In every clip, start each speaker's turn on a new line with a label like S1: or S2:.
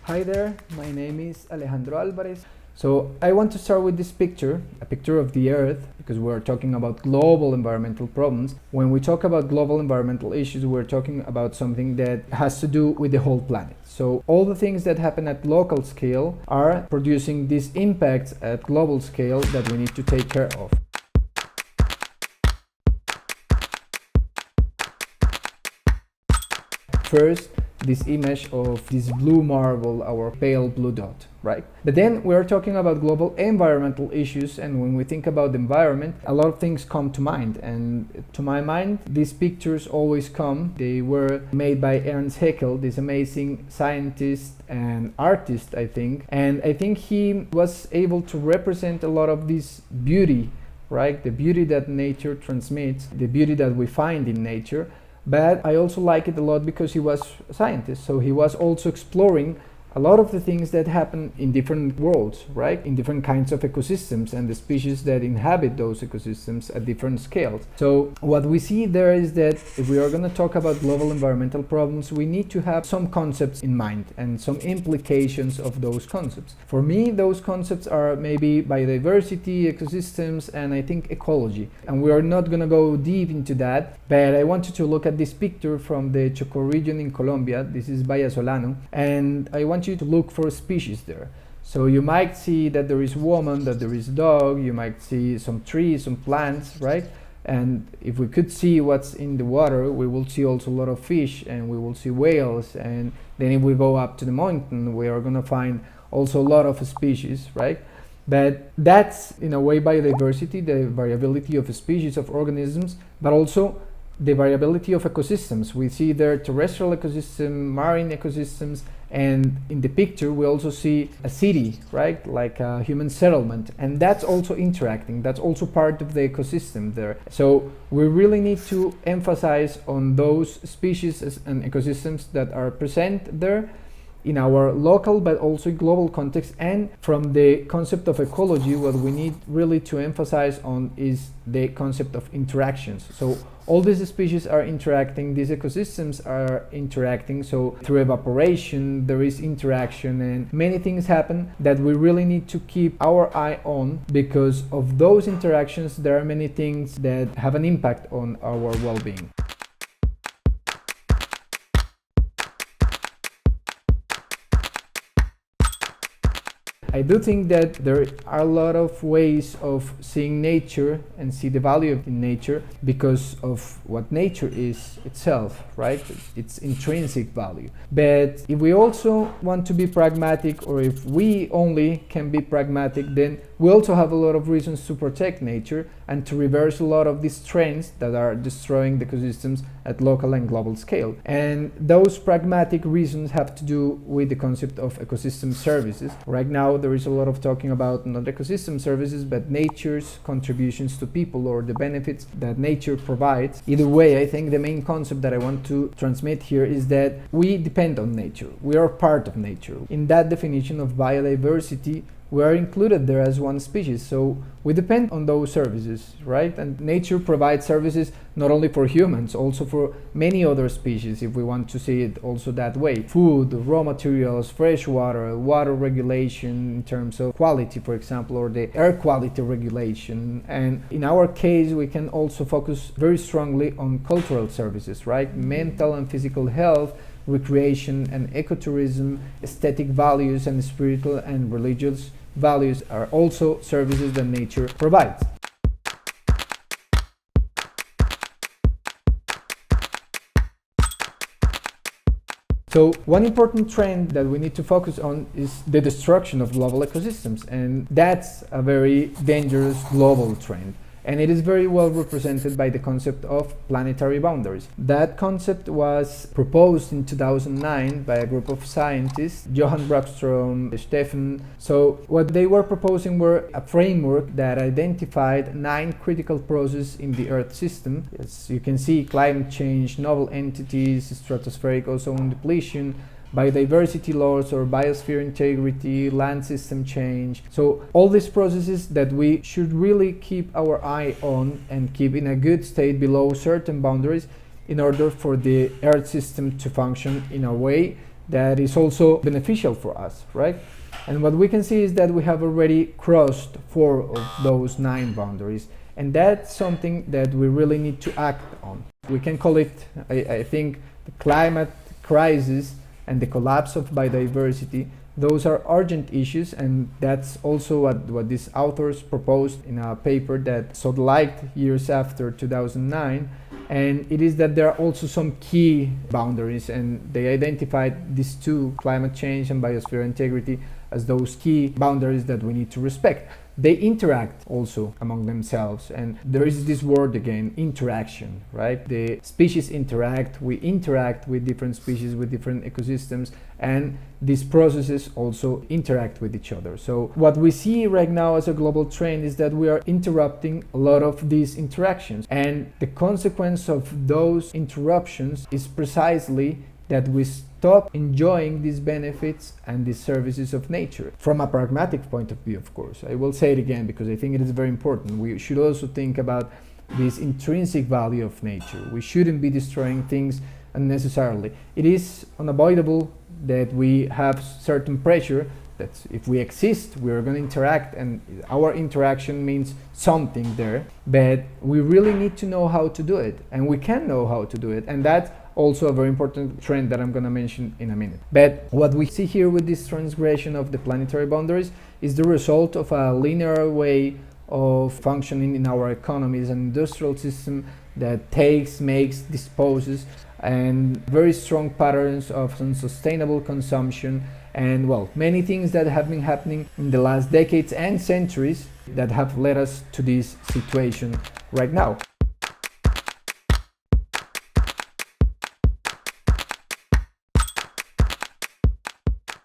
S1: Hi there, my name is Alejandro Alvarez. So I want to start with this picture, a picture of the Earth, because we're talking about global environmental problems. When we talk about global environmental issues, we're talking about something that has to do with the whole planet. So all the things that happen at local scale are producing these impacts at global scale that we need to take care of. First, this image of this blue marble, our pale blue dot, right? But then we're talking about global environmental issues, and when we think about the environment, a lot of things come to mind. And to my mind, these pictures always come. They were made by Ernst Haeckel, this amazing scientist and artist, I think. And I think he was able to represent a lot of this beauty, right? The beauty that nature transmits, the beauty that we find in nature. But I also like it a lot because he was a scientist, so he was also exploring a lot of the things that happen in different worlds, right? In different kinds of ecosystems and the species that inhabit those ecosystems at different scales. So what we see there is that if we are going to talk about global environmental problems, we need to have some concepts in mind and some implications of those concepts. For me, those concepts are maybe biodiversity, ecosystems, and I think ecology. And we are not going to go deep into that, but I wanted to look at this picture from the Chocó region in Colombia. This is Vallasolano, and I want you to look for species there. So you might see that there is woman, that there is dog, you might see some trees, some plants, right? And if we could see what's in the water, we will see also a lot of fish, and we will see whales. And then if we go up to the mountain, we are going to find also a lot of species, right? But that's in a way biodiversity, the variability of species of organisms, but also the variability of ecosystems. We see there terrestrial ecosystem, marine ecosystems, and in the picture we also see a city, right, like a human settlement, and that's also interacting, that's also part of the ecosystem there. So we really need to emphasize on those species and ecosystems that are present there in our local but also global context. And from the concept of ecology, what we need really to emphasize on is the concept of interactions. So all these species are interacting, these ecosystems are interacting, so through evaporation there is interaction, and many things happen that we really need to keep our eye on, because of those interactions there are many things that have an impact on our well-being. I do think that there are a lot of ways of seeing nature and see the value of nature because of what nature is itself, right? Its intrinsic value. But if we also want to be pragmatic, or if we only can be pragmatic, then we also have a lot of reasons to protect nature and to reverse a lot of these trends that are destroying the ecosystems at local and global scale. And those pragmatic reasons have to do with the concept of ecosystem services. Right now there is a lot of talking about not ecosystem services but nature's contributions to people, or the benefits that nature provides. Either way, I think the main concept that I want to transmit here is that we depend on nature. We are part of nature. In that definition of biodiversity, we are included there as one species, so we depend on those services, right? And nature provides services not only for humans, also for many other species, if we want to see it also that way. Food, raw materials, fresh water, water regulation in terms of quality, for example, or the air quality regulation. And in our case, we can also focus very strongly on cultural services, right? Mental and physical health, recreation and ecotourism, aesthetic values, and spiritual and religious values are also services that nature provides. So one important trend that we need to focus on is the destruction of global ecosystems, and that's a very dangerous global trend. And it is very well represented by the concept of planetary boundaries. That concept was proposed in 2009 by a group of scientists, Johan Brockstrom, Stefan. So what they were proposing were a framework that identified 9 critical processes in the Earth system. As you can see, climate change, novel entities, stratospheric ozone depletion, biodiversity loss or biosphere integrity, land system change. So all these processes that we should really keep our eye on and keep in a good state below certain boundaries in order for the Earth system to function in a way that is also beneficial for us, right? And what we can see is that we have already crossed 4 of those 9 boundaries, and that's something that we really need to act on. We can call it, I think, the climate crisis and the collapse of biodiversity. Those are urgent issues, and that's also what these authors proposed in a paper that saw the light years after 2009. And it is that there are also some key boundaries, and they identified these 2, climate change and biosphere integrity, as those key boundaries that we need to respect. They interact also among themselves, and there is this word again, interaction, right? The species interact, we interact with different species, with different ecosystems, and these processes also interact with each other. So what we see right now as a global trend is that we are interrupting a lot of these interactions, and the consequence of those interruptions is precisely that we stop enjoying these benefits and these services of nature. From a pragmatic point of view, of course, I will say it again because I think it is very important. We should also think about this intrinsic value of nature. We shouldn't be destroying things unnecessarily. It is unavoidable that we have certain pressure that if we exist, we are going to interact, and our interaction means something there, but we really need to know how to do it, and we can know how to do it, and that's also a very important trend that I'm going to mention in a minute. But what we see here with this transgression of the planetary boundaries is the result of a linear way of functioning in our economies, an industrial system that takes, makes, disposes, and very strong patterns of unsustainable consumption, and well, many things that have been happening in the last decades and centuries that have led us to this situation right now.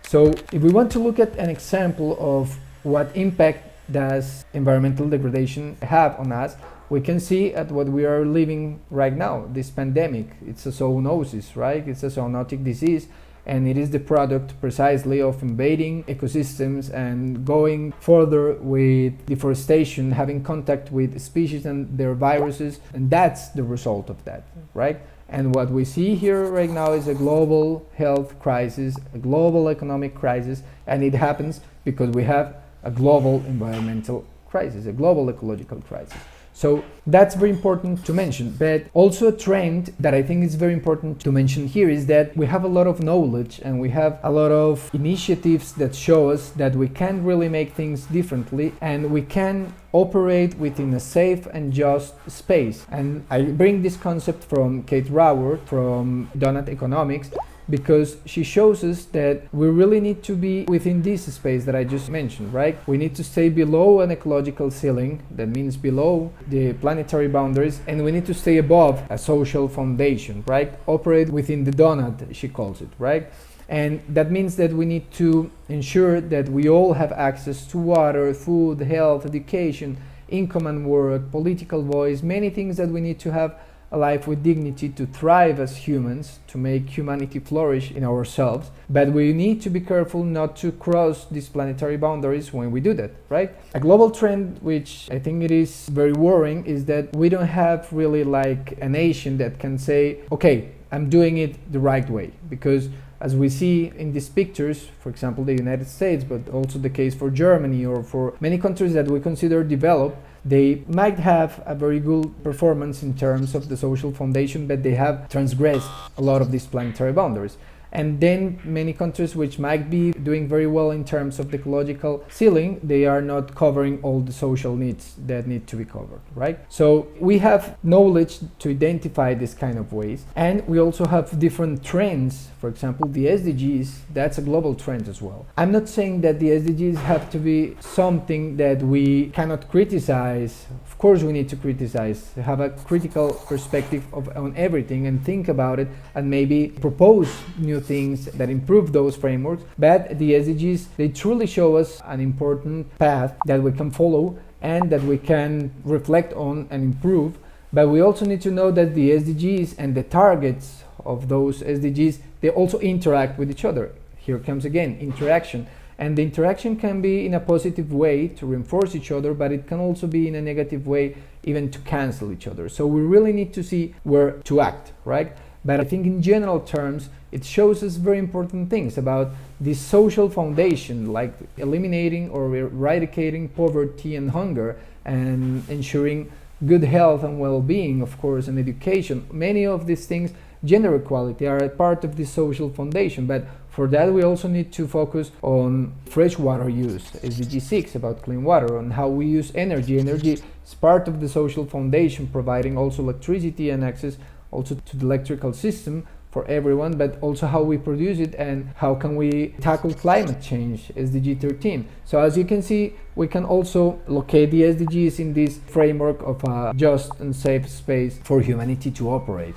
S1: So if we want to look at an example of what impact does environmental degradation have on us, we can see at what we are living right now, this pandemic. It's a zoonosis, right? It's a zoonotic disease, and it is the product precisely of invading ecosystems and going further with deforestation, having contact with species and their viruses, and that's the result of that, right? And what we see here right now is a global health crisis, a global economic crisis, and it happens because we have a global environmental crisis, a global ecological crisis. So that's very important to mention. But also a trend that I think is very important to mention here is that we have a lot of knowledge and we have a lot of initiatives that show us that we can really make things differently and we can operate within a safe and just space. And I bring this concept from Kate Raworth from Donut Economics, because she shows us that we really need to be within this space that I just mentioned, right? We need to stay below an ecological ceiling, that means below the planetary boundaries, and we need to stay above a social foundation, right? Operate within the donut, she calls it, right? And that means that we need to ensure that we all have access to water, food, health, education, income and work, political voice, many things that we need to have a life with dignity to thrive as humans, to make humanity flourish in ourselves. But we need to be careful not to cross these planetary boundaries when we do that, right? A global trend, which I think it is very worrying, is that we don't have really like a nation that can say, okay, I'm doing it the right way. Because as we see in these pictures, for example, the United States, but also the case for Germany or for many countries that we consider developed, they might have a very good performance in terms of the social foundation, but they have transgressed a lot of these planetary boundaries. And then many countries which might be doing very well in terms of the ecological ceiling, they are not covering all the social needs that need to be covered, right? So we have knowledge to identify this kind of ways, and we also have different trends. For example, the SDGs, that's a global trend as well. I'm not saying that the SDGs have to be something that we cannot criticize. Of course we need to criticize, have a critical perspective on everything and think about it and maybe propose new things that improve those frameworks. But the SDGs, they truly show us an important path that we can follow and that we can reflect on and improve. But we also need to know that the SDGs and the targets of those SDGs, they also interact with each other. Here comes again interaction. And the interaction can be in a positive way to reinforce each other, but it can also be in a negative way, even to cancel each other. So we really need to see where to act, right? But I think in general terms, it shows us very important things about the social foundation, like eliminating or eradicating poverty and hunger and ensuring good health and well-being, of course, and education. Many of these things, gender equality, are a part of the social foundation, but for that we also need to focus on freshwater use, SDG 6 about clean water, on how we use energy. Energy is part of the social foundation, providing also electricity and access also to the electrical system for everyone, but also how we produce it and how can we tackle climate change, SDG 13. So as you can see, we can also locate the SDGs in this framework of a just and safe space for humanity to operate.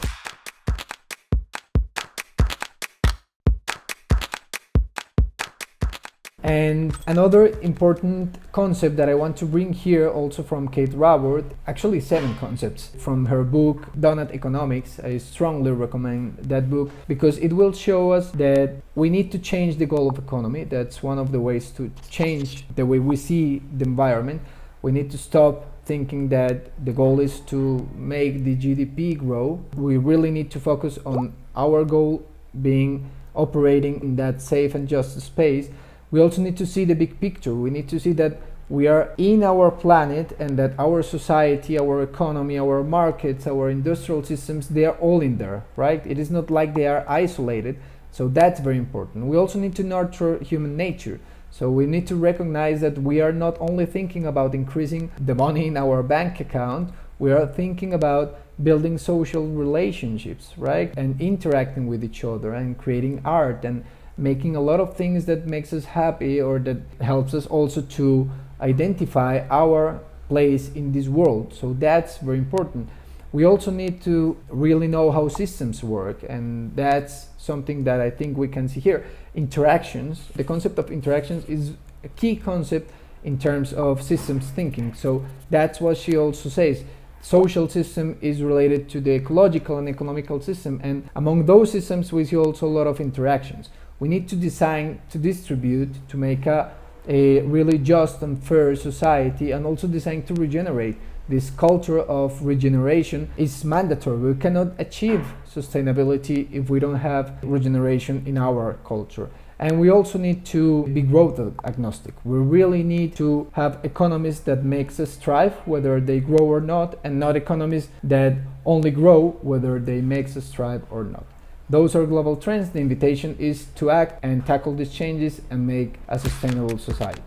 S1: And another important concept that I want to bring here, also from Kate Raworth, actually 7 concepts from her book Donut Economics. I strongly recommend that book because it will show us that we need to change the goal of economy. That's one of the ways to change the way we see the environment. We need to stop thinking that the goal is to make the GDP grow. We really need to focus on our goal being operating in that safe and just space. We also need to see the big picture. We need to see that we are in our planet and that our society, our economy, our markets, our industrial systems, they are all in there, right? It is not like they are isolated. So that's very important. We also need to nurture human nature. So we need to recognize that we are not only thinking about increasing the money in our bank account, we are thinking about building social relationships, right? And interacting with each other and creating art and making a lot of things that makes us happy or that helps us also to identify our place in this world. So that's very important. We also need to really know how systems work, and that's something that I think we can see here. Interactions, the concept of interactions is a key concept in terms of systems thinking. So that's what she also says. Social system is related to the ecological and economical system, and among those systems we see also a lot of interactions. We need to design to distribute to make a really just and fair society, and also design to regenerate. This culture of regeneration is mandatory. We cannot achieve sustainability if we don't have regeneration in our culture. And we also need to be growth agnostic. We really need to have economies that makes us thrive, whether they grow or not, and not economies that only grow, whether they makes us thrive or not. Those are global trends. The invitation is to act and tackle these changes and make a sustainable society.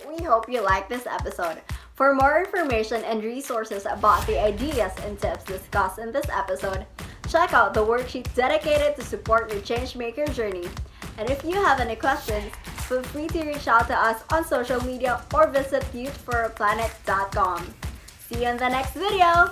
S2: We hope you liked this episode. For more information and resources about the ideas and tips discussed in this episode, check out the worksheet dedicated to support your changemaker journey. And if you have any questions, feel free to reach out to us on social media or visit youthforaplanet.com. See you in the next video!